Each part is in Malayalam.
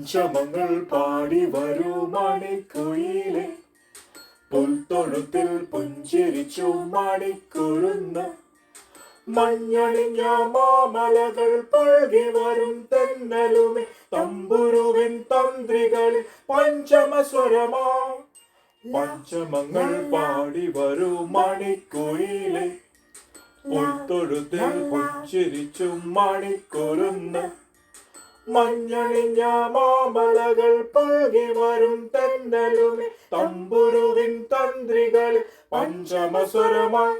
പഞ്ചമങ്ങൾ പാടി വരൂ മണിക്കുയിലെ, പുൽത്തൊഴുത്തിൽ പുഞ്ചിരിച്ചു മണിക്കുരുന്ന്. മഞ്ഞണിഞ്ഞ മാമലകൾ പൊഴുകി വരും തെന്നലുമേ, തമ്പുരുവിൻ തന്ത്രികളിൽ പഞ്ചമസ്വരമാ. പഞ്ചമങ്ങൾ പാടി വരൂ മണിക്കുയിലെ, പുൽത്തൊഴുത്തിൽ പുഞ്ചിരിച്ചു മണിക്കുരുന്ന്. മഞ്ഞണിഞ്ഞ മാമലകൾ പൊഴുകി വരും തെന്നലുമേ, തമ്പുരുവിൻ തന്ത്രികളിൽ പഞ്ചമസ്വരമായി.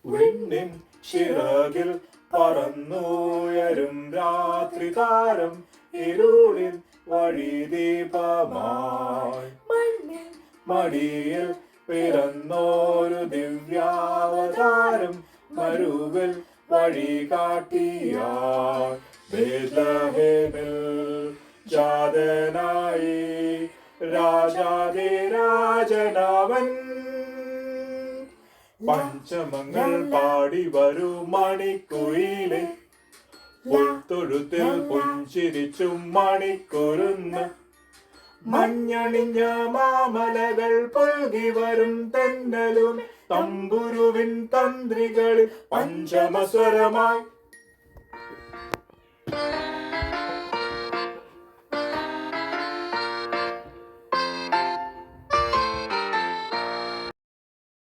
വിണ്ണിൻ ചിറകിൽ പറന്നുയരും രാത്രി താരം, ഇരുളിൻ വഴിദീപമായി. മടിയിൽ പിറന്നോരു ദിവ്യാവതാരം, മരുവിൽ വഴികാട്ടിയായി. ബേത്ലഹേമിൽ ജാതനായി രാജാതിരാജനവൻ. പഞ്ചമങ്ങൾ പാടി വരൂ മണിക്കുയിലെ, പുൽത്തൊഴുത്തിൽ പുഞ്ചിരിച്ചു മണിക്കുരുന്ന്. മഞ്ഞണിഞ്ഞ മാമലകൾ പൊഴുകി വരും തെന്നലും, തമ്പുരുവിൻ തന്ത്രികളിൽ പഞ്ചമസ്വരമായി.